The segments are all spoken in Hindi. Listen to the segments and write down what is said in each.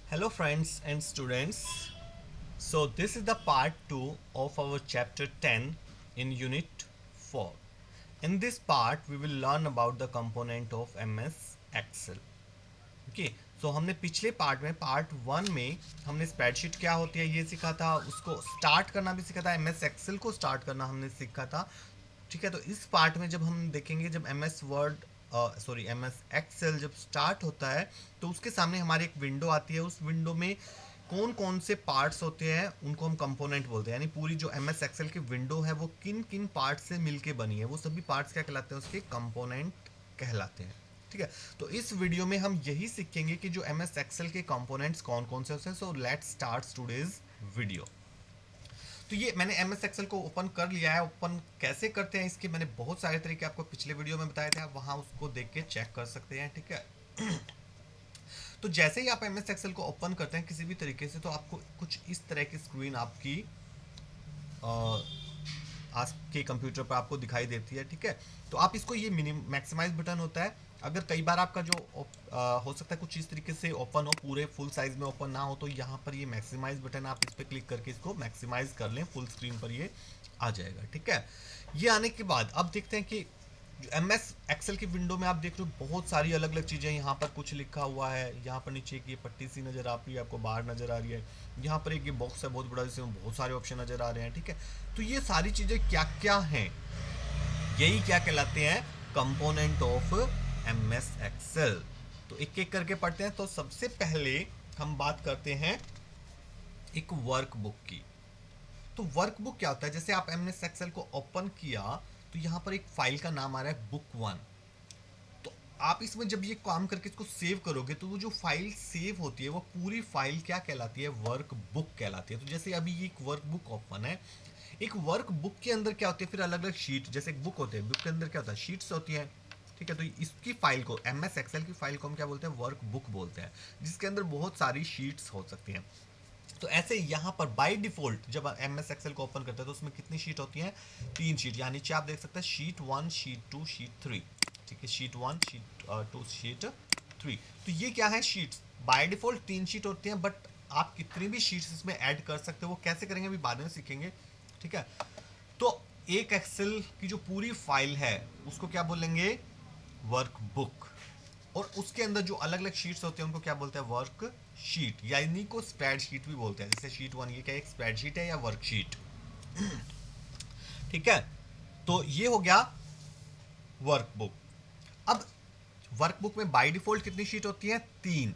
Hello, friends and students. So, this is the part 2 of our chapter 10 in Unit 4. In this part, we will learn about the component of MS Excel. Okay so हमने पिछले पार्ट में पार्ट 1 में हमने स्प्रेडशीट क्या होती है ये सीखा था, उसको स्टार्ट करना भी सीखा था, एमएस एक्सेल को स्टार्ट करना हमने सीखा था। ठीक है, तो इस पार्ट में जब हम देखेंगे, जब MS Word sorry MS Excel जब स्टार्ट होता है तो उसके सामने हमारी एक विंडो आती है। उस विंडो में कौन कौन से पार्ट्स होते हैं उनको हम कंपोनेंट बोलते हैं, यानी पूरी जो एमएस एक्सेल की विंडो है वो किन किन पार्ट से मिलके बनी है, वो सभी पार्ट्स क्या कहलाते हैं, उसके कंपोनेंट कहलाते हैं। ठीक है, तो इस वीडियो में हम यही सीखेंगे कि जो एमएस एक्सेल के कंपोनेंट्स कौन कौन से होते हैं। So let's start today's video. तो ये मैंने एम एस एक्सेल को ओपन कर लिया है। ओपन कैसे करते हैं इसके मैंने बहुत सारे तरीके आपको पिछले वीडियो में बताए थे, आप वहाँ उसको देख के चेक कर सकते हैं। ठीक है, तो जैसे ही आप एम एस एक्सेल को ओपन करते हैं किसी भी तरीके से, तो आपको कुछ इस तरह की स्क्रीन आपकी आज के कंप्यूटर पर आपको दिखाई देती है। ठीक है, तो आप इसको, ये मिनिम मैक्सिमाइज बटन होता है। अगर कई बार आपका जो हो सकता है कुछ इस तरीके से ओपन हो, पूरे फुल साइज में ओपन ना हो, तो यहाँ पर ये मैक्सिमाइज बटन, आप इस पर क्लिक करके इसको मैक्सिमाइज कर लें, फुल स्क्रीन पर ये आ जाएगा। ठीक है, ये आने के बाद अब देखते हैं कि जो एम एस एक्सेल की विंडो में आप देख रहे हो बहुत सारी अलग अलग चीज़ें, यहाँ पर कुछ लिखा हुआ है, यहाँ पर नीचे एक ये पट्टी सी नज़र आ रही है, आपको बाहर नज़र आ रही है, यहाँ पर एक ये बॉक्स है बहुत बड़ा जिसमें बहुत सारे ऑप्शन नज़र आ रहे हैं। ठीक है, तो ये सारी चीज़ें क्या क्या हैं, यही क्या कहलाते हैं, component of M S Excel. तो एक एक करके पढ़ते हैं। तो सबसे पहले हम बात करते हैं एक वर्कबुक की। तो वर्कबुक क्या होता है, जैसे आप एम एस एक्सेल को ओपन किया तो यहाँ पर एक फाइल का नाम आ रहा है बुक वन। तो आप इसमें जब ये काम करके इसको सेव करोगे तो वो जो फाइल सेव होती है वो पूरी फाइल क्या कहलाती है, वर्कबुक कहलाती है। तो जैसे अभी ये एक वर्कबुक ओपन है, एक वर्कबुक के अंदर क्या होती है, फिर अलग अलग शीट, जैसे एक बुक होते हैं, बुक के अंदर क्या होता है, शीट्स होती हैं। ठीक है, तो इसकी फाइल को, एम एस एक्सेल की फाइल को हम क्या बोलते हैं, वर्कबुक बोलते हैं, जिसके अंदर बहुत सारी शीट्स हो सकती हैं। तो ऐसे यहाँ पर बाय डिफॉल्ट जब एम एस एक्सेल को ओपन करते हैं तो उसमें कितनी शीट होती हैं, 3 शीट। यहाँ नीचे आप देख सकते हैं शीट 1, शीट 2, शीट 3। ठीक है, शीट 1, शीट 2, शीट 3। तो ये क्या है, शीट्स बाय डिफॉल्ट 3 शीट होती हैं, बट आप कितनी भी शीट्स इसमें ऐड कर सकते हो। वो कैसे करेंगे अभी बाद में सीखेंगे। ठीक है, तो एक एक्सेल की जो पूरी फाइल है उसको क्या बोलेंगे, वर्कबुक। और उसके अंदर जो अलग अलग शीट्स होते हैं उनको क्या बोलते हैं, वर्क शीट, यानी को स्प्रेड शीट भी बोलते हैं। जैसे शीट 1 ये क्या एक स्प्रेड शीट है या वर्कशीट। ठीक है, तो ये हो गया वर्कबुक। अब वर्कबुक में बाय डिफॉल्ट कितनी शीट होती है, 3।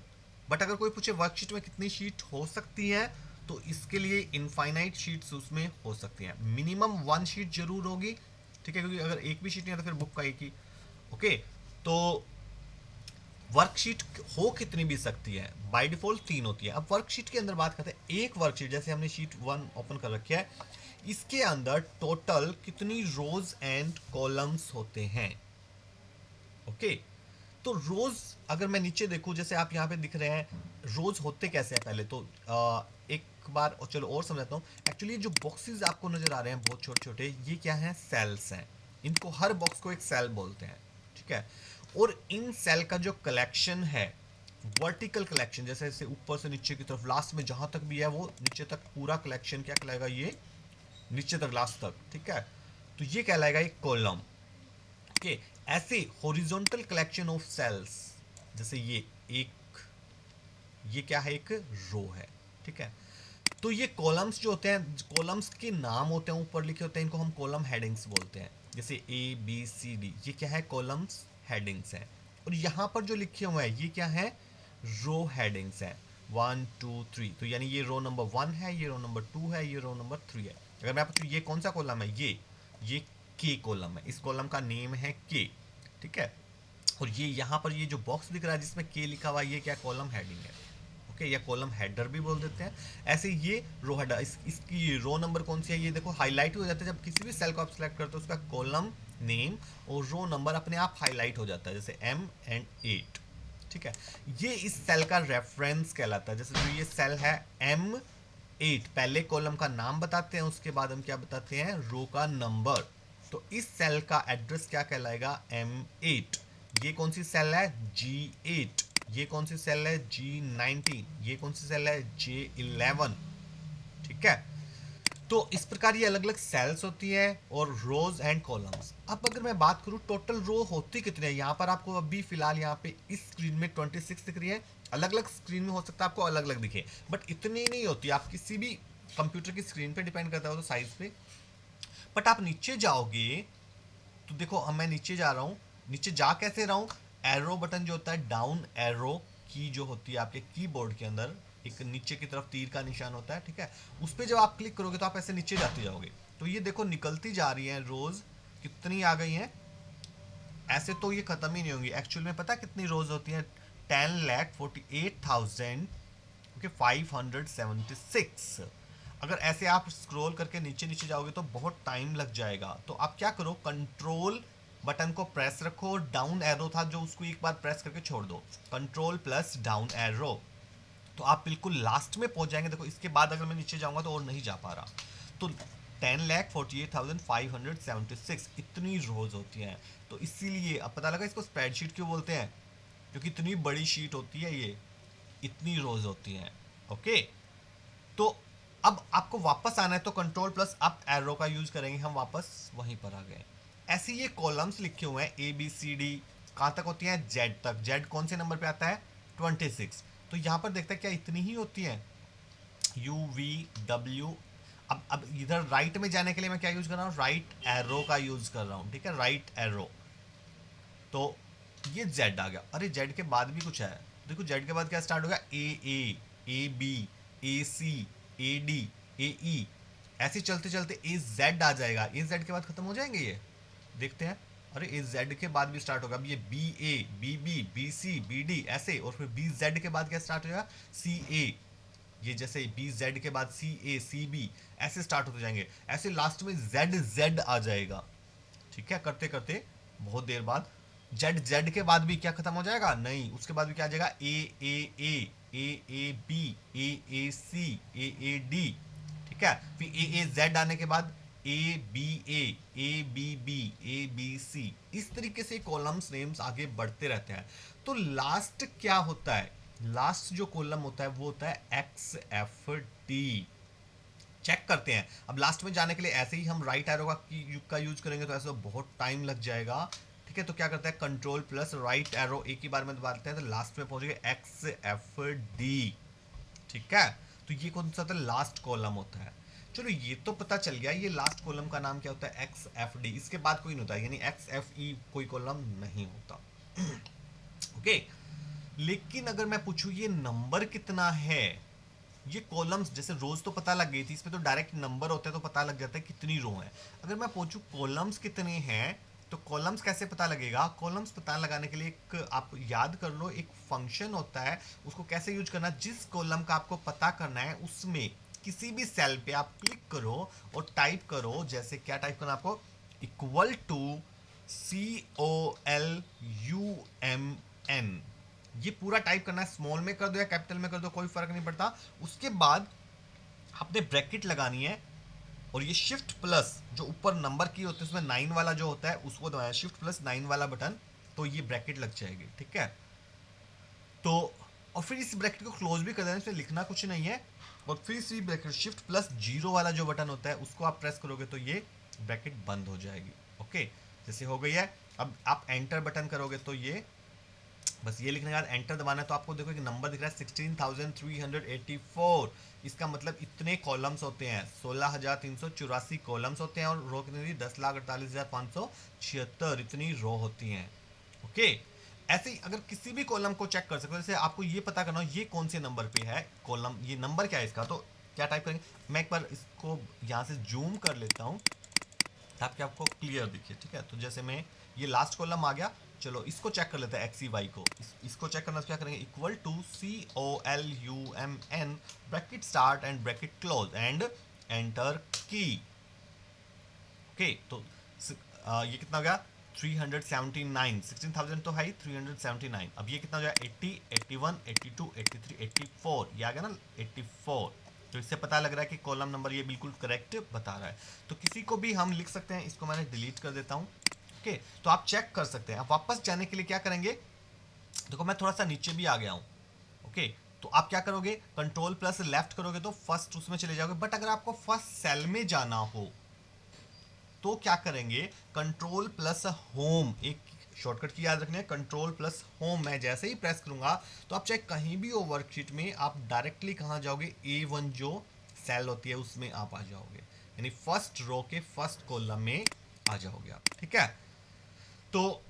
बट अगर कोई पूछे वर्कशीट में कितनी शीट हो सकती है, तो इसके लिए इनफाइनाइट शीट्स उसमें हो सकती हैं, मिनिमम 1 शीट जरूर होगी। ठीक है, क्योंकि अगर एक भी शीट नहीं है तो फिर बुक का एक ही। ओके, तो वर्कशीट हो कितनी भी सकती है, बाय डिफॉल्ट 3 होती है। अब वर्कशीट के अंदर बात करते हैं, एक वर्कशीट जैसे हमने शीट 1 ओपन कर रखी है, इसके अंदर टोटल कितनी रोज एंड कॉलम्स होते हैं। ओके, तो रोज अगर मैं नीचे देखूं, जैसे आप यहाँ पे दिख रहे हैं, रोज होते कैसे हैं पहले तो एक बार और चलो और समझाता हूँ। एक्चुअली जो बॉक्सेस आपको नजर आ रहे हैं बहुत छोटे छोटे, ये क्या हैं, सेल्स हैं। इनको, हर बॉक्स को एक सेल बोलते हैं। ठीक है, और इन सेल का जो कलेक्शन है, वर्टिकल कलेक्शन, जैसे जैसे ऊपर से नीचे की तरफ लास्ट में जहां तक भी है वो नीचे तक पूरा कलेक्शन क्या कहलाएगा, ये नीचे तक लास्ट तक। ठीक है, तो ये कहलाएगा एक कॉलम के। ऐसे हॉरिजॉन्टल कलेक्शन ऑफ सेल्स, जैसे ये एक, ये क्या है, एक रो है। ठीक है, तो ये कॉलम्स जो होते हैं, कॉलम्स के नाम होते हैं ऊपर लिखे होते हैं, इनको हम कॉलम हेडिंग्स बोलते हैं। जैसे ए बी सी डी, ये क्या है, कॉलम्स हेडिंग्स हैं। और यहाँ पर जो लिखे हुए हैं ये क्या है, रो हेडिंग्स हैं, 1 2 3। तो यानी ये रो नंबर 1 है, ये रो नंबर 2 है, ये रो नंबर 3 है। अगर मैं पूछूँ ये कौन सा कॉलम है, ये के कॉलम है, इस कॉलम का नेम है के। ठीक है, और ये यहाँ पर ये जो बॉक्स दिख रहा है जिसमें के लिखा हुआ है, ये क्या कॉलम हेडिंग है। ओके, या कॉलम हेडर भी बोल देते हैं। ऐसे ये रो हेडर, इसकी रो नंबर कौन सी है, ये देखो हाईलाइट हो जाता है जब किसी भी सेल को आप सिलेक्ट करते हो, उसका कॉलम नेम और रो नंबर अपने आप हाईलाइट हो जाता है, जैसे M&8। ठीक है, ये इस सेल का रेफरेंस कहलाता है। जैसे जो ये सेल है M8, पहले कॉलम का नाम बताते हैं, उसके बाद हम क्या बताते हैं, रो का नंबर। तो इस सेल का एड्रेस क्या कहलाएगा, M8। ये कौन सी सेल है, G8, ये कौन सी सेल है G19, ये कौन सी सेल है J11, ठीक है। तो इस प्रकार ये अलग अलग सेल्स होती है और रोज एंड कॉलम्स। अब अगर मैं बात करूं टोटल रो होती कितनी है, यहाँ पर आपको अभी फिलहाल यहाँ पे इस स्क्रीन में 26 दिख रही है, अलग अलग स्क्रीन में हो सकता है आपको अलग अलग दिखे, बट इतनी नहीं होती, आप किसी भी कंप्यूटर की स्क्रीन पे डिपेंड करता है तो साइज पे। बट आप नीचे जाओगे तो देखो, अब मैं नीचे जा रहा हूँ, नीचे जा कैसे रहा हूँ, एरो बटन जो होता है, डाउन एरो की जो होती है आपके कीबोर्ड के अंदर, एक नीचे की तरफ तीर का निशान होता है, ठीक है, उस पर जब आप क्लिक करोगे तो आप ऐसे नीचे जाते जाओगे, तो ये देखो निकलती जा रही है रोज, कितनी आ गई हैं। ऐसे तो ये खत्म ही नहीं होंगी, एक्चुअल में पता कितनी रोज होती हैं, 10,48,000, ओके, 576। अगर ऐसे आप स्क्रॉल करके नीचे नीचे जाओगे तो बहुत टाइम लग जाएगा, तो आप क्या करो, कंट्रोल बटन को प्रेस रखो, डाउन एरो था जो उसको एक बार प्रेस करके छोड़ दो, कंट्रोल प्लस डाउन एरो, तो आप बिल्कुल लास्ट में पहुंच जाएंगे। देखो इसके बाद अगर मैं नीचे जाऊंगा तो और नहीं जा पा रहा, तो 10,48,576 इतनी रोज होती हैं। तो इसीलिए अब पता लगा इसको स्प्रेडशीट क्यों बोलते हैं, क्योंकि इतनी बड़ी शीट होती है ये, इतनी रोज होती हैं, ओके। तो अब आपको वापस आना है तो कंट्रोल प्लस अप एरो का यूज करेंगे, हम वापस वहीं पर आ गए। ऐसे ये कॉलम्स लिखे हुए हैं ए बी सी डी, कहाँ तक होती हैं, जेड तक। जेड कौन से नंबर पे आता है, 26। तो यहाँ पर देखते हैं क्या इतनी ही होती है, यू वी डब्ल्यू। अब इधर राइट में जाने के लिए मैं क्या यूज कर रहा हूँ, राइट एरो का यूज कर रहा हूँ, ठीक है, राइट एरो। तो ये जेड आ गया, अरे जेड के बाद भी कुछ है, देखो जेड के बाद क्या स्टार्ट होगा, A B, A C, A D, ए ई, ऐसे चलते चलते ए जेड आ जाएगा, ए जेड के बाद खत्म हो जाएंगे ये, देखते हैं। अरे ए जेड के बाद भी स्टार्ट होगा, अब ये B A, B B, B C, B D, ऐसे, और फिर बी जेड के बाद क्या स्टार्ट होगा, सी ए, ये जैसे बी जेड के बाद सी ए, सी बी, ऐसे स्टार्ट होते जाएंगे, ऐसे लास्ट में जेड जेड आ जाएगा, ठीक है, करते करते बहुत देर बाद जेड जेड के बाद भी क्या खत्म हो जाएगा, नहीं, उसके बाद भी क्या आ जाएगा, A B, A C, A D, ठीक है, फिर ए जेड आने के बाद A B B, A B C, इस तरीके से कॉलम्स नेम्स आगे बढ़ते रहते हैं। तो लास्ट क्या होता है, लास्ट जो कॉलम होता है वो होता है एक्स एफ डी। चेक करते हैं, अब लास्ट में जाने के लिए ऐसे ही हम राइट एरो का यूज करेंगे तो ऐसे तो बहुत टाइम लग जाएगा, ठीक है। तो क्या करते हैं, कंट्रोल प्लस राइट एरो एक ही बार में दबाते हैं तो लास्ट में पहुंच गए एक्स एफ डी, ठीक है। तो ये कौन सा लास्ट कॉलम होता है, चलो ये तो पता चल गया, ये लास्ट कॉलम का नाम क्या होता है, एक्स एफ डी, इसके बाद कोई नहीं होता, यानी एक्स एफ ई कोई कॉलम नहीं होता, ओके। लेकिन अगर मैं पूछूं ये नंबर कितना है, ये कॉलम्स जैसे रोज तो पता लग गई थी, इसमें तो डायरेक्ट नंबर होते हैं तो पता लग जाता है कितनी रो है। अगर मैं पूछूं कॉलम्स कितने हैं, तो कॉलम्स कैसे पता लगेगा, कॉलम्स पता लगाने के लिए एक आप याद कर लो, एक फंक्शन होता है, उसको कैसे यूज करना, जिस कॉलम का आपको पता करना है उसमें किसी भी सेल पे आप क्लिक करो और टाइप करो, जैसे क्या टाइप करना आपको, इक्वल टू COLUMN, ये पूरा टाइप करना है, स्मॉल में कर दो या कैपिटल में कर दो कोई फर्क नहीं पड़ता। उसके बाद आपने ब्रैकेट लगानी है और ये शिफ्ट प्लस जो ऊपर नंबर की होती है उसमें 9 वाला जो होता है उसको दबाया, शिफ्ट प्लस 9 वाला बटन, तो ये ब्रैकेट लग जाएगी, ठीक है। तो और फिर इस ब्रैकेट को क्लोज भी कर देना, इसमें लिखना कुछ नहीं है, और फिर इसी ब्रैकेट शिफ्ट प्लस 0 वाला जो बटन होता है उसको आप प्रेस करोगे तो ये ब्रैकेट बंद हो जाएगी, ओके, जैसे हो गई है। अब आप एंटर बटन करोगे तो ये बस ये लिखने के बाद एंटर दबाना है, तो आपको देखो एक नंबर दिख रहा है 16,384, इसका मतलब इतने कॉलम्स होते हैं, 16,384 कॉलम्स होते हैं, और रो कितनी, 10,48,576 इतनी रो होती हैं, ओके। ऐसे ही अगर किसी भी कॉलम को चेक कर सकते हो, जैसे आपको ये पता करना हो ये कौन से नंबर पे है कॉलम, ये नंबर क्या है इसका, तो क्या टाइप करेंगे, मैं एक बार इसको यहाँ से जूम कर लेता हूँ ताकि आपको क्लियर दिखे, ठीक है। तो जैसे मैं ये लास्ट कॉलम आ गया, चलो इसको चेक कर लेते हैं, एक्स वाई को, इसको चेक करना, क्या करेंगे, equal to COLUMN bracket start and bracket close and enter key, okay. तो ये कितना हो गया, 379, 16,000 तो है ही, 379, अब ये कितना हो गया, 80, 81, 82, 83, 84, ये आ गया ना 84। तो इससे पता लग रहा है कि कॉलम नंबर ये बिल्कुल करेक्ट बता रहा है। तो किसी को भी हम लिख सकते हैं, इसको मैंने डिलीट कर देता हूँ, ओके। तो आप चेक कर सकते हैं। आप वापस जाने के लिए क्या करेंगे, देखो मैं थोड़ा सा नीचे भी आ गया हूँ। ओके, तो आप क्या करोगे, कंट्रोल प्लस लेफ्ट करोगे तो फर्स्ट उसमें चले जाओगे। बट अगर आपको फर्स्ट सेल में जाना हो तो क्या करेंगे, कंट्रोल प्लस होम, एक शॉर्टकट की याद रखनी है, कंट्रोल प्लस होम। मैं जैसे ही प्रेस करूंगा तो आप चाहे कहीं भी हो वर्कशीट में, आप डायरेक्टली कहाँ जाओगे, A1 जो सेल होती है उसमें आप आ जाओगे, यानी फर्स्ट रो के फर्स्ट कॉलम में आ जाओगे आप। ठीक है, तो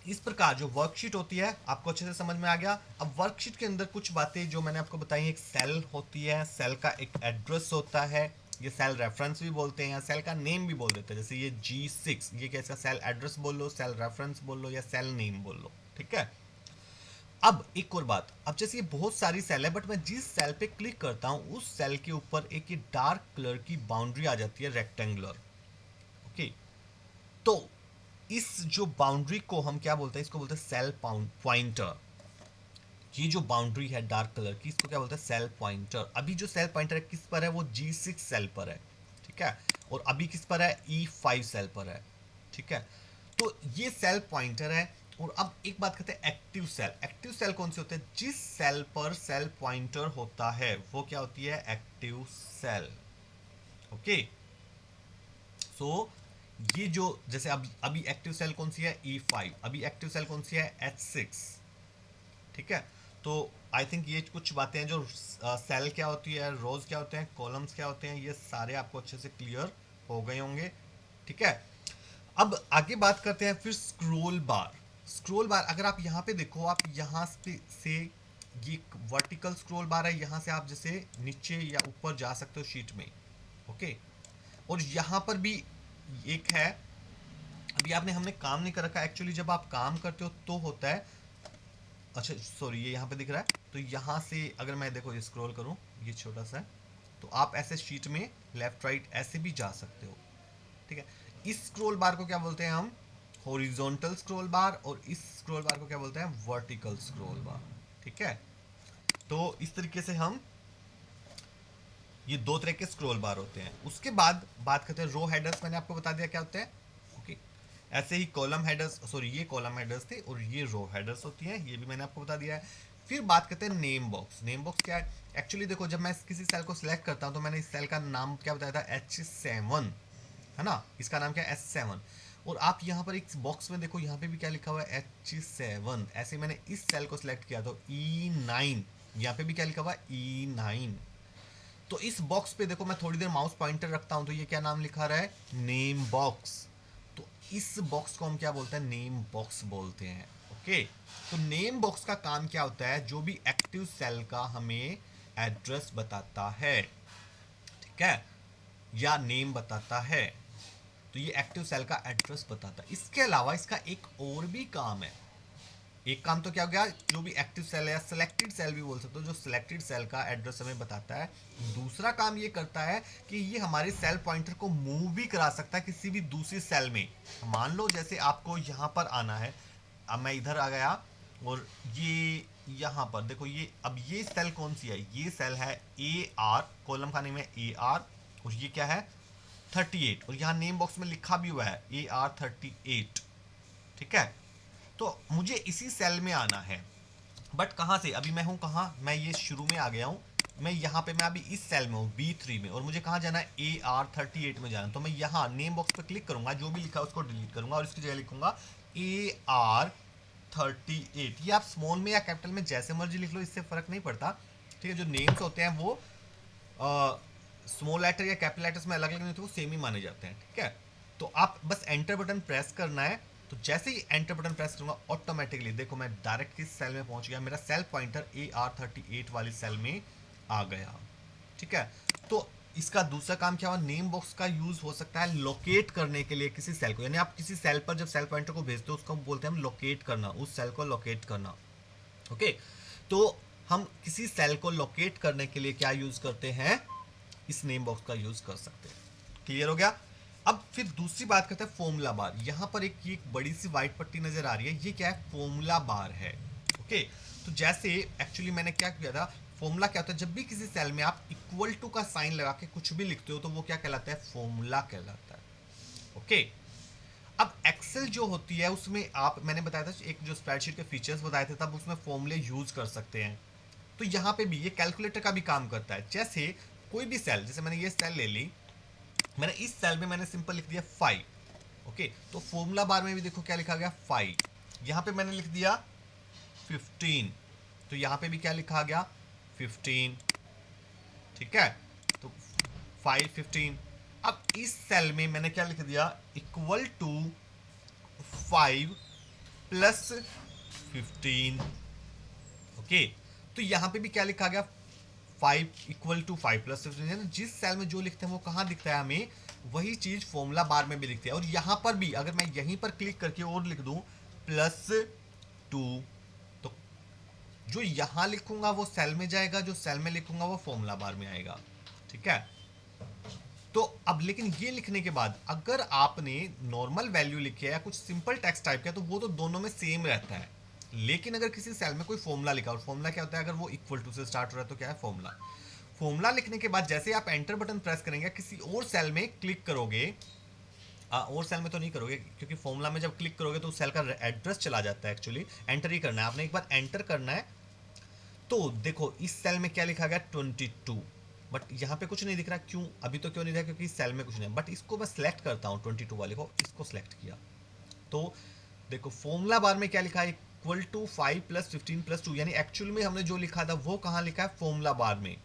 इस प्रकार जो वर्कशीट होती है आपको अच्छे से समझ में आ गया। अब वर्कशीट के अंदर कुछ बातें जो मैंने आपको बताई, एक सेल होती है, सेल का एक एड्रेस होता है, ये सेल रेफरेंस भी बोलते हैं या सेल का नेम भी बोल देते हैं, जैसे ये G6, ये कैसा सेल एड्रेस बोल लो, सेल रेफरेंस बोल लो या सेल नेम बोल लो। ठीक है, अब एक और बात, अब जैसे ये बहुत सारी सेल है बट मैं जिस सेल पे क्लिक करता हूं उस सेल के ऊपर एक ये डार्क कलर की बाउंड्री आ जाती है, रेक्टेंगुलर। ओके, तो इस जो बाउंड्री को हम क्या बोलते हैं, इसको बोलते हैं सेल पॉइंटर। ये जो बाउंड्री है डार्क कलर की, इसको क्या बोलते हैं, सेल पॉइंटर। अभी जो सेल पॉइंटर है किस पर है, वो G6 सेल पर है। ठीक है, और अभी किस पर है, E5 सेल पर है। ठीक है, तो ये सेल पॉइंटर है। और अब एक बात कहते हैं एक्टिव सेल। एक्टिव सेल कौन से होते हैं, जिस सेल पर सेल पॉइंटर होता है वो क्या होती है, एक्टिव सेल। ओके, सो ये जो जैसे अभी एक्टिव सेल कौन सी है, E5, अभी एक्टिव सेल कौन सी है, H6। ठीक है, तो आई थिंक ये कुछ बातें हैं जो सेल क्या होती है, रोज क्या होते हैं, कॉलम्स क्या होते हैं, ये सारे आपको अच्छे से क्लियर हो गए होंगे। ठीक है, अब आगे बात करते हैं फिर स्क्रोल बार। स्क्रोल बार अगर आप यहाँ पे देखो, आप यहाँ से ये वर्टिकल स्क्रोल बार है, यहाँ से आप जैसे नीचे या ऊपर जा सकते हो शीट में। ओके, और यहाँ पर भी एक है, अभी आपने हमने काम नहीं कर रखा एक्चुअली, जब आप काम करते हो तो होता है, अच्छा सॉरी ये यहाँ पे दिख रहा है, तो यहाँ से अगर मैं देखो ये स्क्रॉल करूँ, ये छोटा सा है, तो आप ऐसे शीट में लेफ्ट राइट ऐसे भी जा सकते हो। ठीक है, इस स्क्रॉल बार को क्या बोलते हैं हम, हॉरिजॉन्टल स्क्रॉल बार, और इस स्क्रॉल बार को क्या बोलते हैं, वर्टिकल स्क्रॉल बार। ठीक है, तो इस तरीके से हम, ये दो तरह के स्क्रॉल बार होते हैं। उसके बाद बात करते हैं रो हेडर्स, मैंने आपको बता दिया क्या होते हैं। ओके, ऐसे ही कॉलम हेडर्स, सॉरी ये कॉलम हेडर्स थे और ये रो हेडर्स होती हैं, ये भी मैंने आपको बता दिया है। फिर बात करते हैं नेम बॉक्स। नेम बॉक्स क्या है, एक्चुअली देखो जब मैं किसी सेल को सिलेक्ट करता हूँ तो मैंने इस सेल का नाम क्या बताया था, H7, है ना, इसका नाम क्या है, S7। और आप यहाँ पर एक बॉक्स में देखो, यहाँ पे भी क्या लिखा हुआ है, H7। ऐसे मैंने इस सेल को सिलेक्ट किया तो E9, यहाँ पे भी क्या लिखा हुआ है, E9। तो इस बॉक्स पे देखो मैं थोड़ी देर माउस पॉइंटर रखता हूं तो ये क्या नाम लिखा रहा है, नेम बॉक्स। तो इस बॉक्स को हम क्या बोलते हैं, नेम बॉक्स बोलते हैं। ओके, तो नेम बॉक्स का काम क्या होता है, जो भी एक्टिव सेल का हमें एड्रेस बताता है, ठीक है, या नेम बताता है, तो ये एक्टिव सेल का एड्रेस बताता है। इसके अलावा इसका एक और भी काम है। एक काम तो क्या हो गया, जो भी एक्टिव सेल है या सिलेक्टेड सेल भी बोल सकते हो, जो सिलेक्टेड सेल का एड्रेस हमें बताता है। दूसरा काम ये करता है कि ये हमारे सेल पॉइंटर को मूव भी करा सकता है किसी भी दूसरी सेल में। मान लो जैसे आपको यहाँ पर आना है, अब मैं इधर आ गया और ये यहाँ पर देखो, ये अब ये सेल कौन सी है, ये सेल है AR, कॉलम का नेम है AR, और ये क्या है 38, और यहाँ नेम बॉक्स में लिखा भी हुआ है AR38। ठीक है, तो मुझे इसी सेल में आना है, बट कहाँ से, अभी मैं हूँ कहाँ, मैं ये शुरू में आ गया हूँ, मैं यहाँ पे मैं अभी इस सेल में हूँ B3 में, और मुझे कहाँ जाना है, AR38 में जाना। तो मैं यहाँ नेम बॉक्स पे क्लिक करूंगा, जो भी लिखा है उसको डिलीट करूंगा और इसकी जगह लिखूंगा AR38। ये आप स्मॉल में या कैपिटल में जैसे मर्जी लिख लो, इससे फर्क नहीं पड़ता। ठीक है, जो नेम्स होते हैं वो स्मॉल लेटर या कैपिटल लेटर्स में अलग अलग नहीं होते, वो सेम ही माने जाते हैं। ठीक है, तो आप बस एंटर बटन प्रेस करना है, तो जैसे ही एंटर बटन प्रेस करूंगा ऑटोमेटिकली देखो मैं डायरेक्ट किस सेल में पहुंच गया, मेरा सेल पॉइंटर AR38 वाली सेल में आ गया। ठीक है, तो इसका दूसरा काम क्या हुआ, नेम बॉक्स का यूज हो सकता है लोकेट करने के लिए किसी सेल को, यानी आप किसी सेल पर जब सेल पॉइंटर को भेजते हो उसको बोलते हैं हम लोकेट करना, उस सेल को लोकेट करना। ओके, तो हम किसी सेल को लोकेट करने के लिए क्या यूज करते हैं, इस नेम बॉक्स का यूज कर सकते हैं। क्लियर हो गया। अब फिर दूसरी बात करते हैं फॉर्मूला बार। यहां पर एक बड़ी सी व्हाइट पट्टी नजर आ रही है, ये क्या है, फॉर्मूला बार है। ओके, तो जैसे एक्चुअली मैंने क्या किया था, फॉर्मूला क्या होता है, जब भी किसी सेल में आप इक्वल टू का साइन लगा के कुछ भी लिखते हो तो वो क्या कहलाता है, फॉर्मूला कहलाता है। ओके, अब एक्सेल जो होती है उसमें आप, मैंने बताया था एक जो स्प्रेडशीट के फीचर्स बताए थे तब, उसमें फॉर्मूले यूज कर सकते हैं। तो यहाँ पे भी ये कैलकुलेटर का भी काम करता है। जैसे कोई भी सेल, जैसे मैंने ये सेल ले ली, मैंने इस सेल में मैंने सिंपल लिख दिया 5। ओके, तो फॉर्मूला बार में भी देखो क्या लिखा गया 5। यहाँ पे मैंने लिख दिया 15, तो यहाँ पे भी क्या लिखा गया 15। ठीक है, तो 5 15। अब इस सेल में मैंने क्या लिख दिया, इक्वल टू 5 प्लस 15। ओके, तो यहाँ पे भी क्या लिखा गया 5 इक्वल टू 5 प्लस 15। जिस सेल में जो लिखते हैं वो कहाँ दिखता है हमें, वही चीज फॉर्मूला बार में भी दिखती है। और यहाँ पर भी अगर मैं यहीं पर क्लिक करके और लिख दूं +2, तो जो यहाँ लिखूंगा वो सेल में जाएगा, जो सेल में लिखूंगा वो फॉर्मूला बार में आएगा। ठीक है, तो अब लेकिन ये लिखने के बाद अगर आपने नॉर्मल वैल्यू लिखी है या कुछ सिंपल टेक्स्ट टाइप किया तो वो तो दोनों में सेम रहता है। लेकिन अगर किसी सेल में कोई फॉर्मूला लिखा, और फॉर्मूला क्या होता है, अगर वो इक्वल टू से स्टार्ट हो रहा है तो क्या है फॉर्मूला। फॉर्मूला लिखने के बाद जैसे आप एंटर बटन प्रेस करेंगे, किसी और सेल में क्लिक करोगे, और सेल में तो नहीं करोगे क्योंकि फॉर्मूला में जब क्लिक करोगे तो उस सेल का एड्रेस चला जाता है। एक्चुअली एंटर ही करना है आपने, एक बार एंटर करना है। तो देखो इस सेल में क्या लिखा गया 22, बट यहाँ पे कुछ नहीं दिख रहा। क्यों, अभी तो क्यों नहीं दिख रहा, क्योंकि इस सेल में कुछ नहीं है। बट इसको मैं सिलेक्ट करता हूँ 22 वाले को, इसको सिलेक्ट किया तो देखो फॉर्मूला बार में क्या लिखा है, इक्वल टू 5 प्लस 15 प्लस 2, यानी एक्चुअल में हमने जो लिखा था वो कहाँ लिखा है फॉर्मूला बार में।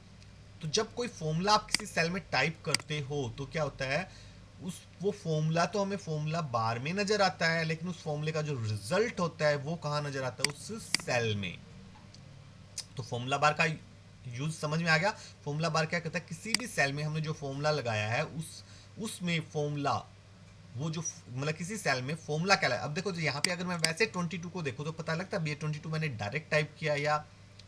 तो जब कोई फॉर्मूला आप किसी सेल में टाइप करते हो तो क्या होता है, उस वो फॉर्मूला तो हमें फॉर्मूला बार में नजर आता है, लेकिन उस फॉर्मूले का जो रिजल्ट होता है वो कहाँ नजर आता है, उस सेल में। तो फॉर्मूला बार का यूज समझ में आ गया। फॉर्मूला बार क्या कहता है, किसी भी सेल में हमने जो फॉर्मूला लगाया है उसमें फॉर्मूला, वो जो मतलब किसी सेल में फॉर्मूला क्या है। अब देखो जो यहाँ पे अगर मैं वैसे 22 को देखूँ तो पता लगता है ये 22 मैंने डायरेक्ट टाइप किया या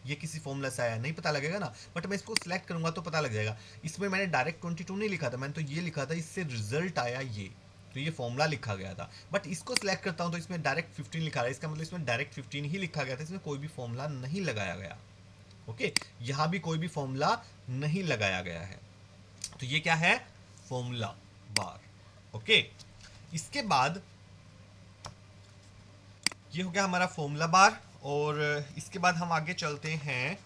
ये किसी फॉर्मूला से आया, नहीं पता लगेगा ना। बट मैं इसको सिलेक्ट करूंगा तो पता लग जाएगा। इसमें मैंने डायरेक्ट 22 नहीं लिखा था, मैंने तो ये लिखा था, इससे रिजल्ट आया ये, तो ये फॉर्मूला लिखा गया था। बट इसको सिलेक्ट करता हूँ तो इसमें डायरेक्ट 15 लिखा रहा है, इसका मतलब इसमें डायरेक्ट 15 ही लिखा गया था, इसमें कोई भी फॉर्मूला नहीं लगाया गया। ओके, यहाँ भी कोई भी फॉर्मूला नहीं लगाया गया है। तो ये क्या है, फॉर्मूला बार। ओके, इसके बाद ये हो गया हमारा फॉर्मूला बार। और इसके बाद हम आगे चलते हैं।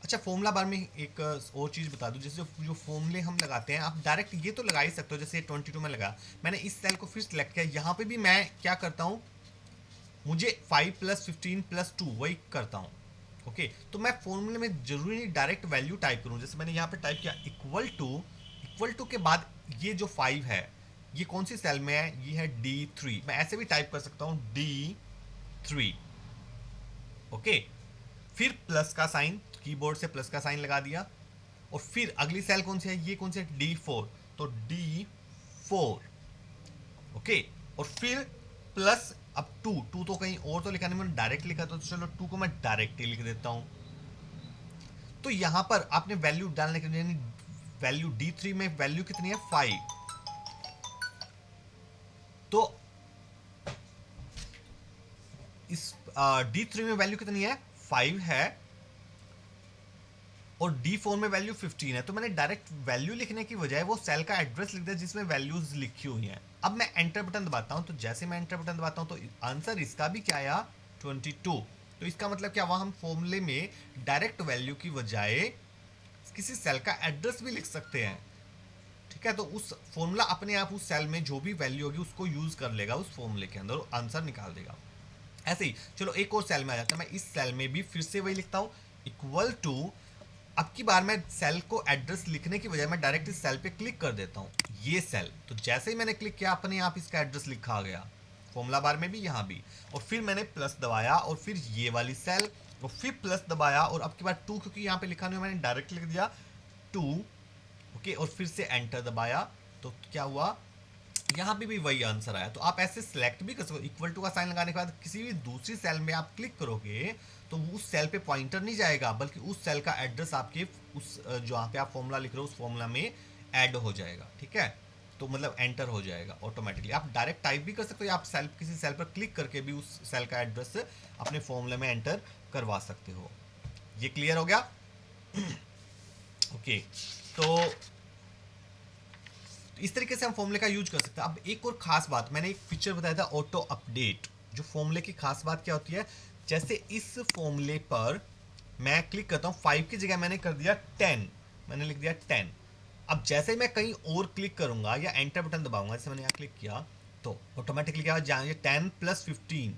अच्छा, फॉर्मूला बार में एक और चीज़ बता दूं, जैसे जो फॉर्मूले हम लगाते हैं आप डायरेक्ट ये तो लगा ही सकते हो, जैसे 22 में लगा, मैंने इस सेल को फिर सिलेक्ट किया, यहाँ पे भी मैं क्या करता हूँ, मुझे 5 प्लस 15 प्लस 2 वही करता हूँ। ओके, तो मैं फॉर्मूले में जरूरी नहीं डायरेक्ट वैल्यू टाइप करूँ। जैसे मैंने यहाँ पे टाइप किया इक्वल टू के बाद ये जो 5 है ये कौन सी सेल में है, ये है D3। मैं ऐसे भी टाइप कर सकता हूँ D3। ओके, फिर प्लस का साइन, कीबोर्ड से प्लस का साइन लगा दिया। और फिर अगली सेल कौन सी है, ये कौन सी है D4, तो D4। ओके, और फिर प्लस अब 2 तो कहीं और तो लिखा नहीं, मैंने डायरेक्ट लिखा तो चलो 2 को मैं डायरेक्ट ही लिख देता हूं। तो यहां पर आपने वैल्यू डालने के लिए, वैल्यू D3 में वैल्यू कितनी है 5, तो इस D3 में वैल्यू कितनी है 5 है, और D4 में वैल्यू 15 है। तो मैंने डायरेक्ट वैल्यू लिखने की बजाय वो सेल का एड्रेस लिख दिया जिसमें वैल्यूज लिखी हुई हैं। अब मैं एंटर बटन दबाता हूं, तो जैसे मैं एंटर बटन दबाता हूं तो आंसर इसका भी क्या आया 22। तो इसका मतलब क्या हुआ, हम फॉर्मूले में डायरेक्ट वैल्यू की बजाय किसी सेल का एड्रेस भी लिख सकते हैं। ठीक है, तो उस फॉर्मूला अपने आप उस सेल में जो भी वैल्यू होगी उसको यूज कर लेगा उस फॉर्मूले के अंदर, आंसर निकाल देगा। ऐसे ही चलो एक और सेल में आ जाता है, मैं इस सेल में भी फिर से वही लिखता हूं इक्वल टू। अब की बार मैं सेल को एड्रेस लिखने की बजाय मैं डायरेक्ट इस सेल पे क्लिक कर देता हूं, ये सेल। तो जैसे ही मैंने क्लिक किया अपने आप इसका एड्रेस लिखा गया, फॉर्मूला बार में भी यहाँ भी। और फिर मैंने प्लस दबाया और फिर ये वाली सेल, और फिर प्लस दबाया, और अब की बार 2 क्योंकि यहाँ पे लिखा नहीं मैंने डायरेक्ट लिख दिया 2। ओके, और फिर से एंटर दबाया, तो क्या हुआ, यहाँ पे भी वही आंसर आया। तो आप ऐसे सिलेक्ट भी कर सकते हो, इक्वल टू का साइन लगाने के बाद किसी भी दूसरी सेल में आप क्लिक करोगे तो उस सेल पे पॉइंटर नहीं जाएगा, बल्कि उस सेल का एड्रेस आपके उस जहाँ पे आप फॉर्मूला लिख रहे हो उस फॉर्मूला में ऐड हो जाएगा। ठीक है, तो मतलब एंटर हो जाएगा ऑटोमेटिकली। आप डायरेक्ट टाइप भी कर सकते हो, या आप सेल किसी सेल पर क्लिक करके भी उस सेल का एड्रेस अपने फॉर्मूले में एंटर करवा सकते हो। ये क्लियर हो गया। ओके, तो तो इस तरीके से हम फॉर्मूले का यूज कर सकते हैं। अब एक और खास बात, मैंने एक फीचर बताया था ऑटो अपडेट। जो फॉर्मूले की खास बात क्या होती है, जैसे इस फॉर्मूले पर मैं क्लिक करता हूँ, 5 की जगह मैंने कर दिया 10, मैंने लिख दिया 10। अब जैसे ही मैं कहीं और क्लिक करूंगा या एंटर बटन दबाऊंगा, जैसे मैंने यहाँ क्लिक किया, तो ऑटोमेटिकली क्या होगा, 10 प्लस 15,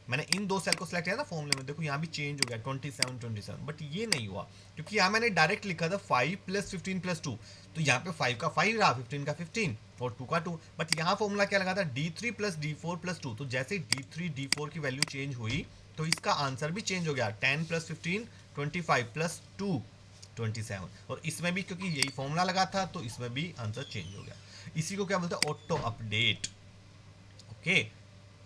मैंने इन दो सेल को सिलेक्ट किया था फॉर्मूले में, देखो यहाँ भी चेंज हो गया 27, बट ये नहीं हुआ क्योंकि यहाँ मैंने डायरेक्ट लिखा था 5 प्लस 15 प्लस 2, तो यहाँ पे 5 का 5 रहा, 15 का 15 और 2 का 2। बट यहाँ फॉर्मूला क्या लगा था, D3 प्लस D4 प्लस 2, तो जैसे D3 D4 की वैल्यू चेंज हुई तो इसका आंसर भी चेंज हो गया, 10 प्लस 15 25 प्लस 2 27। और इसमें भी क्योंकि यही फॉर्मूला लगा था तो इसमें भी आंसर चेंज हो गया। इसी को क्या बोलते हैं, ऑटो अपडेट। ओके,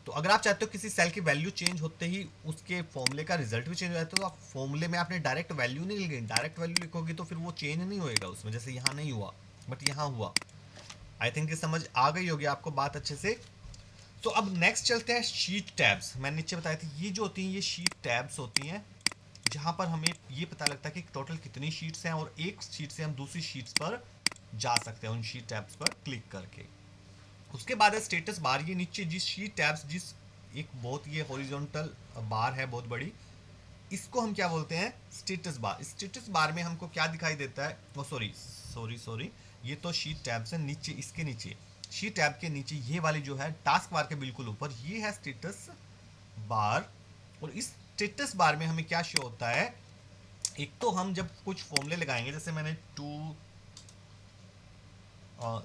तो अगर आप चाहते हो किसी सेल की वैल्यू चेंज होते ही उसके फॉर्मूले का रिजल्ट भी चेंज हो जाता है, तो आप फॉर्मूले में आपने डायरेक्ट वैल्यू नहीं लिखी, डायरेक्ट वैल्यू लिखोगे तो फिर वो चेंज नहीं होएगा उसमें, जैसे यहाँ नहीं हुआ बट यहाँ हुआ। आई थिंक ये समझ आ गई होगी आपको बात अच्छे से। तो अब नेक्स्ट चलते हैं शीट टैब्स। मैंने नीचे बताया था ये जो होती हैं ये शीट टैब्स होती हैं, जहाँ पर हमें ये पता लगता है कि टोटल कितनी शीट्स हैं और एक शीट से हम दूसरी शीट्स पर जा सकते हैं उन शीट टैब्स पर क्लिक करके। उसके बाद है स्टेटस बार। ये नीचे जिस शीट टैब्स, जिस एक बहुत ये हॉरिजॉन्टल बार है बहुत बड़ी, इसको हम क्या बोलते हैं, स्टेटस बार। स्टेटस बार में हमको क्या दिखाई देता है, वो सॉरी ये तो शीट टैब्स है, नीचे इसके नीचे शीट टैब के नीचे ये वाली जो है टास्क बार के बिल्कुल ऊपर ये है स्टेटस बार। और इस स्टेटस बार में हमें क्या शो होता है, एक तो हम जब कुछ फॉर्मूले लगाएंगे, जैसे मैंने 2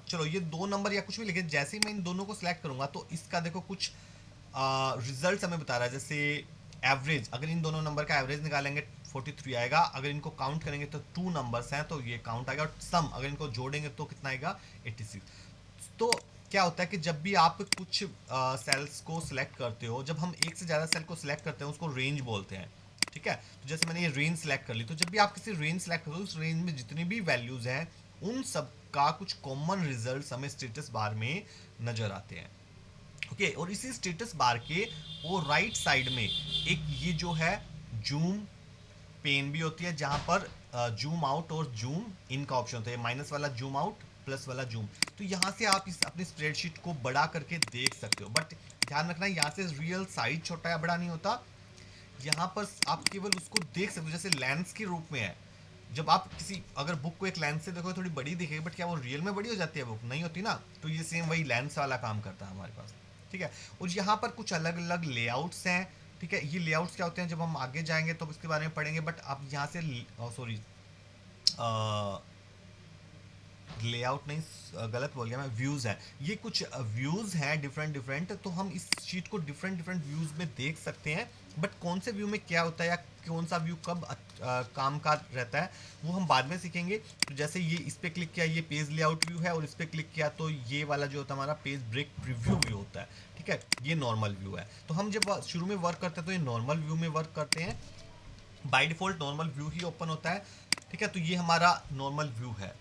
चलो ये 2 नंबर या कुछ भी लिखे, जैसे ही मैं इन दोनों को सिलेक्ट करूंगा तो इसका देखो कुछ रिजल्ट हमें बता रहा है। जैसे एवरेज, अगर इन दोनों नंबर का एवरेज निकालेंगे 43 आएगा, अगर इनको काउंट करेंगे तो 2 नंबर्स हैं तो ये काउंट आएगा, और सम अगर इनको जोड़ेंगे तो कितना आएगा 86। तो क्या होता है कि जब भी आप कुछ सेल्स को सिलेक्ट करते हो, जब हम एक से ज़्यादा सेल को सिलेक्ट करते हैं उसको रेंज बोलते हैं, ठीक है। तो जैसे मैंने ये रेंज सेलेक्ट कर ली, तो जब भी आप किसी रेंज सेलेक्ट करो उस रेंज में जितनी भी वैल्यूज हैं उन सब का कुछ कॉमन रिजल्ट्स हमें स्टेटस बार में नजर आते हैं। ओके, और इसी स्टेटस बार के वो राइट साइड में एक ये जो है जूम पेन भी होती है, जहां पर जूम आउट और जूम इन का ऑप्शन होता है, माइनस वाला जूम आउट प्लस वाला जूम। तो यहाँ से आप इस अपनी स्प्रेडशीट को बड़ा करके देख सकते हो, बट ध्यान रखना यहाँ से रियल साइज छोटा या बड़ा नहीं होता, यहाँ पर आप केवल उसको देख सकते हो जैसे लेंस के रूप में है। जब आप किसी अगर बुक को एक लेंस से देखो थोड़ी बड़ी दिखेगी, बट क्या वो रियल में बड़ी हो जाती है बुक, नहीं होती ना। तो ये सेम वही लेंस वाला काम करता है हमारे पास, ठीक है। और यहाँ पर कुछ अलग अलग लेआउट्स हैं, ठीक है। ये लेआउट्स क्या होते हैं जब हम आगे जाएंगे तो इसके बारे में पढ़ेंगे, बट आप यहाँ से सॉरी लेआउट नहीं, गलत बोल गया मैं, व्यूज़ है। ये कुछ व्यूज़ हैं डिफरेंट डिफरेंट, तो हम इस शीट को डिफरेंट डिफरेंट व्यूज़ में देख सकते हैं, बट कौन से व्यू में क्या होता है या कौन सा व्यू कब काम का रहता है वो हम बाद में सीखेंगे। तो जैसे ये इस पर क्लिक किया ये पेज लेआउट व्यू है, और इस पर क्लिक किया तो ये वाला जो होता है हमारा पेज ब्रेक प्रीव्यू व्यू होता है, ठीक है। ये नॉर्मल व्यू है। तो हम जब शुरू में वर्क करते हैं तो ये नॉर्मल व्यू में वर्क करते हैं, by default normal view he open होता है, ठीक है। तो ये हमारा नॉर्मल व्यू है।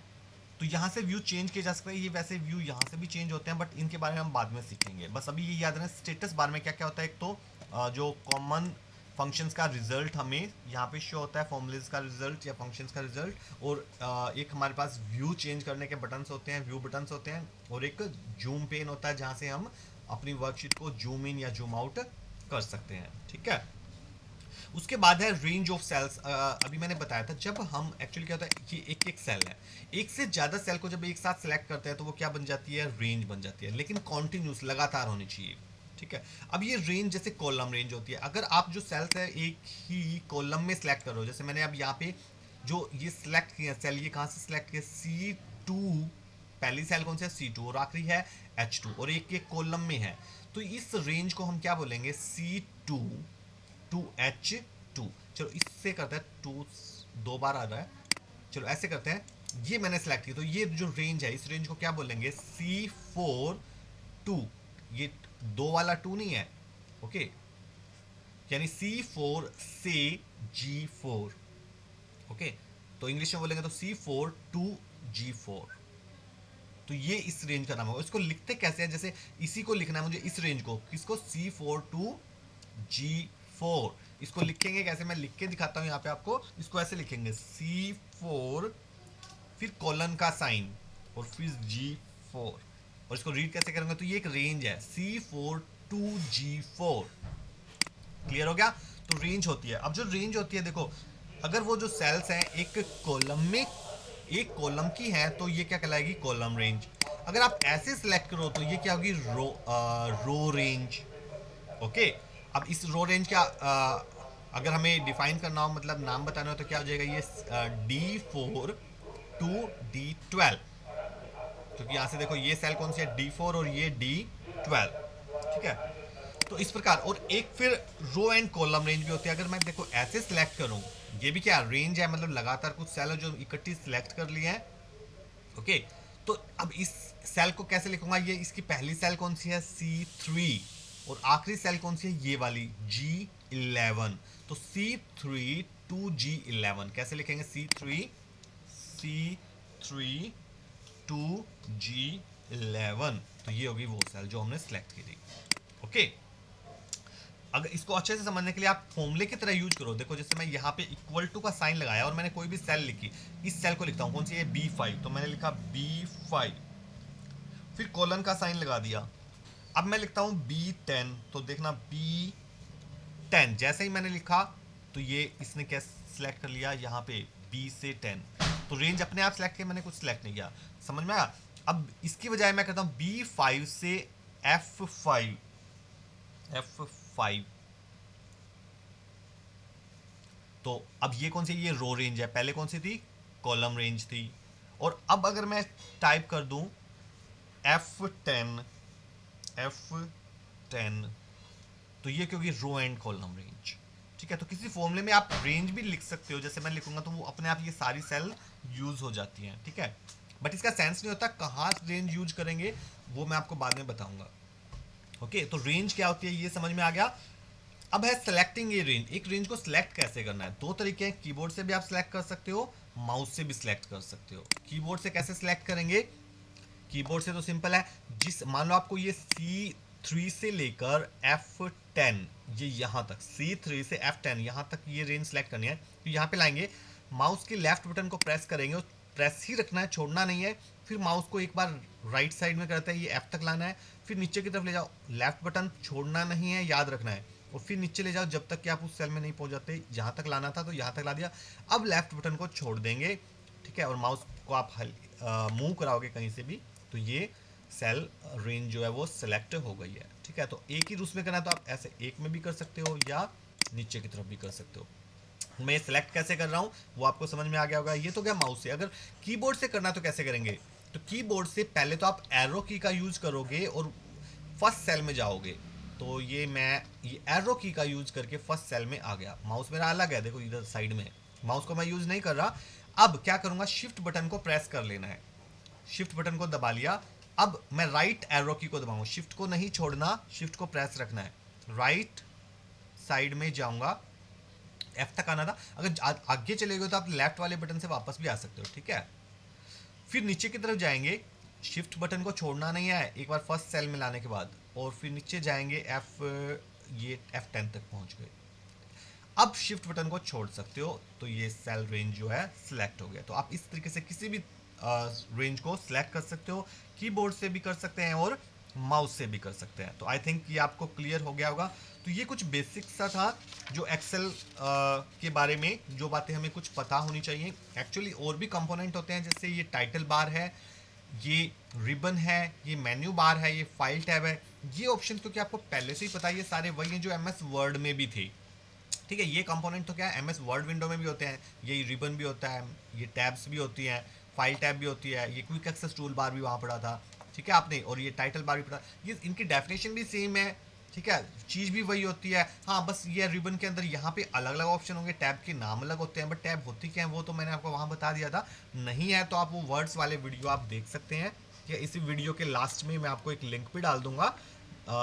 तो यहाँ से व्यू चेंज किए जा सकते हैं, ये वैसे व्यू यहाँ से भी चेंज होते हैं, बट इनके बारे में हम बाद में सीखेंगे। बस अभी ये याद रखें स्टेटस बार में क्या क्या होता है। एक तो जो कॉमन फंक्शंस का रिजल्ट हमें यहाँ पे शो होता है, फॉर्मूलेज का रिजल्ट या फंक्शंस का रिजल्ट, और एक हमारे पास व्यू चेंज करने के बटन्स होते हैं, व्यू बटन्स होते हैं, और एक जूम पेन होता है जहाँ से हम अपनी वर्कशीट को जूम इन या जूम आउट कर सकते हैं, ठीक है। उसके बाद है रेंज ऑफ सेल्स। अभी मैंने बताया था जब हम एक्चुअली क्या होता है कि एक एक सेल है, एक से ज़्यादा सेल को जब एक साथ सेलेक्ट करते हैं तो वो क्या बन जाती है, रेंज बन जाती है, लेकिन कॉन्टिन्यूस लगातार होनी चाहिए, ठीक है। अब ये रेंज जैसे कॉलम रेंज होती है, अगर आप जो सेल्स है एक ही कॉलम में सेलेक्ट करो, जैसे मैंने अब यहाँ पे जो ये सिलेक्ट किया सेल, ये कहाँ से सिलेक्ट किया, C2, पहली सेल कौन सी है C2, और आखिरी है H2, और एक एक कॉलम में है, तो इस रेंज को हम क्या बोलेंगे, C2 to H2। चलो इससे करते हैं, 2 दो बार आ रहा है, चलो ऐसे करते हैं, ये मैंने सेलेक्ट किया, तो ये जो रेंज है इस रेंज को क्या बोलेंगे, C4 2, ये 2 वाला 2 नहीं है, ओके, यानी C4 से G4, ओके। तो इंग्लिश में बोलेंगे तो C4 to G4। तो ये इस रेंज का नाम होगा। इसको लिखते कैसे हैं, जैसे इसी को लिखना है मुझे, इस रेंज को, किसको, C4 to G4। इसको लिखेंगे कैसे, मैं लिख के दिखाता हूँ यहाँ पे आपको। इसको ऐसे लिखेंगे C4 फिर कॉलन का साइन और फिर G4, 4। और इसको रीड कैसे करेंगे, तो ये एक रेंज है C4 to G4। क्लियर हो गया। तो रेंज होती है, अब जो रेंज होती है देखो, अगर वो जो सेल्स हैं एक कॉलम में, एक कॉलम की है, तो ये क्या कहलाएगी, कॉलम रेंज। अगर आप ऐसे सिलेक्ट करो तो ये क्या होगी, रो रेंज। ओके, अब इस रो रेंज का अगर हमें डिफाइन करना हो, मतलब नाम बताना हो, तो क्या हो जाएगा, ये D4 to D12, क्योंकि यहाँ से देखो ये सेल कौन सी है, D4 और ये D12, ठीक है। तो इस प्रकार, और एक फिर रो एंड कॉलम रेंज भी होती है। अगर मैं देखो ऐसे सिलेक्ट करूं, ये भी क्या रेंज है, मतलब लगातार कुछ सेल है जो इकट्ठी सिलेक्ट कर लिए हैं। ओके, तो अब इस सेल को कैसे लिखूंगा, ये इसकी पहली सेल कौन सी है, C3, और आखिरी सेल कौन सी है, ये वाली G11। तो C3 to G11 कैसे लिखेंगे, C3 to G11, तो ये होगी वो सेल जो हमने सिलेक्ट की थी। ओके, अगर इसको अच्छे से समझने के लिए आप फॉर्मूले की तरह यूज करो। देखो जैसे मैं यहाँ पे इक्वल टू का साइन लगाया और मैंने कोई भी सेल लिखी, इस सेल को लिखता हूँ कौन सी है, B5, तो मैंने लिखा B5, फिर कोलन का साइन लगा दिया। अब मैं लिखता हूँ B10, तो देखना B10, जैसे ही मैंने लिखा तो ये इसने क्या सिलेक्ट कर लिया, यहाँ पे B से 10, तो रेंज अपने आप सिलेक्ट किया, मैंने कुछ सिलेक्ट नहीं किया। समझ में आया। अब इसकी बजाय मैं कहता हूँ B5 से F5, तो अब ये कौन सी, ये रो रेंज है, पहले कौन सी थी, कॉलम रेंज थी। और अब अगर मैं टाइप कर दूं F10, तो ये क्योंकि रो एंड कॉलम रेंज, ठीक है। तो किसी फॉर्मूले में आप रेंज भी लिख सकते हो, जैसे मैं लिखूंगा तो वो अपने आप ये सारी सेल यूज हो जाती हैं, ठीक है। बट इसका सेंस नहीं होता, कहाँ रेंज यूज करेंगे वो मैं आपको बाद में बताऊंगा। ओके, तो रेंज क्या होती है ये समझ में आ गया। अब है सिलेक्टिंग ये रेंज। एक रेंज को सिलेक्ट कैसे करना है, दो तरीके हैं, कीबोर्ड से भी आप सिलेक्ट कर सकते हो, माउस से भी सिलेक्ट कर सकते हो। कीबोर्ड से कैसे सिलेक्ट करेंगे, कीबोर्ड से तो सिंपल है, जिस मान लो आपको ये C3 से लेकर F10, ये यहाँ तक C3 से F10 यहाँ तक ये रेंज सिलेक्ट करनी है, तो यहाँ पे लाएंगे, माउस के लेफ्ट बटन को प्रेस करेंगे, प्रेस ही रखना है, छोड़ना नहीं है। फिर माउस को एक बार राइट साइड में करते हैं, ये F तक लाना है, फिर नीचे की तरफ ले जाओ, लेफ्ट बटन छोड़ना नहीं है, याद रखना है, और फिर नीचे ले जाओ जब तक कि आप उस सेल में नहीं पहुंच जाते। यहाँ तक लाना था तो यहाँ तक ला दिया। अब लेफ्ट बटन को छोड़ देंगे, ठीक है, और माउस को आप मूव कराओगे कहीं से भी, तो ये सेल रेंज जो है वो सिलेक्ट हो गई है, ठीक है। तो एक ही रूस में करना है तो आप ऐसे एक में भी कर सकते हो या नीचे की तरफ भी कर सकते हो। मैं सिलेक्ट कैसे कर रहा हूँ वो आपको समझ में आ गया होगा। ये तो क्या माउस से। अगर कीबोर्ड से करना तो कैसे करेंगे, तो कीबोर्ड से पहले तो आप एरो की का यूज करोगे और फर्स्ट सेल में जाओगे। तो ये मैं ये एरो की का यूज करके फर्स्ट सेल में आ गया। माउस मेरा अलग है, देखो इधर साइड में, माउस को मैं यूज नहीं कर रहा। अब क्या करूंगा, शिफ्ट बटन को प्रेस कर लेना है, शिफ्ट बटन को दबा लिया। अब मैं राइट एरो की को दबाऊंगा, शिफ्ट को नहीं छोड़ना, शिफ्ट को प्रेस रखना है, राइट साइड में जाऊंगा, एफ तक आना था। अगर आगे चले गए तो आप लेफ्ट वाले बटन से वापस भी आ सकते हो, ठीक है। फिर नीचे की तरफ जाएंगे, शिफ्ट बटन को छोड़ना नहीं है एक बार फर्स्ट सेल में लाने के बाद, और फिर नीचे जाएंगे ये F10 तक पहुंच गए। अब शिफ्ट बटन को छोड़ सकते हो, तो ये सेल रेंज जो है सिलेक्ट हो गया। तो आप इस तरीके से किसी भी रेंज को सिलेक्ट कर सकते हो, कीबोर्ड से भी कर सकते हैं और माउस से भी कर सकते हैं। तो आई थिंक ये आपको क्लियर हो गया होगा। तो ये कुछ बेसिक सा था जो एक्सेल के बारे में, जो बातें हमें कुछ पता होनी चाहिए। एक्चुअली और भी कंपोनेंट होते हैं, जैसे ये टाइटल बार है, ये रिबन है, ये मेन्यू बार है, ये फाइल टैब है। ये ऑप्शन क्योंकि आपको पहले से ही पता है, ये सारे वही हैं जो MS वर्ड में भी थे, ठीक है। ये कंपोनेंट तो क्या है MS वर्ड विंडो में भी होते हैं, ये रिबन भी होता है, ये टैब्स भी होती हैं, फाइल टैब भी होती है, ये क्विक एक्सेस टूल बार भी वहाँ पड़ा था, ठीक है आपने, और ये टाइटल बार भी पड़ा। ये इनकी डेफिनेशन भी सेम है, ठीक है, चीज़ भी वही होती है। हाँ, बस ये रिबन के अंदर यहाँ पे अलग अलग ऑप्शन होंगे, टैब के नाम अलग होते हैं, बट टैब होती क्या है वो तो मैंने आपको वहाँ बता दिया था। नहीं है तो आप वो वर्ड्स वाले वीडियो आप देख सकते हैं, या इसी वीडियो के लास्ट में मैं आपको एक लिंक भी डाल दूंगा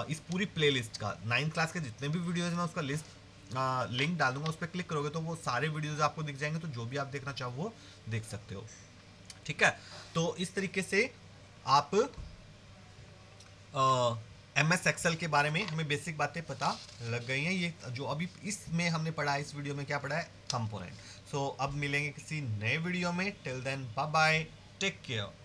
इस पूरी प्लेलिस्ट का। 9th क्लास के जितने भी वीडियोज़ मैं उसका लिंक डाल दूंगा, उस पर क्लिक करोगे तो वो सारे वीडियोज़ आपको दिख जाएंगे, तो जो भी आप देखना चाहो वो देख सकते हो, ठीक है। तो इस तरीके से आप MS एक्सेल के बारे में हमें बेसिक बातें पता लग गई हैं। ये जो अभी इसमें हमने पढ़ा है, इस वीडियो में क्या पढ़ा है, कंपोनेंट। सो अब मिलेंगे किसी नए वीडियो में, till then bye bye, take care.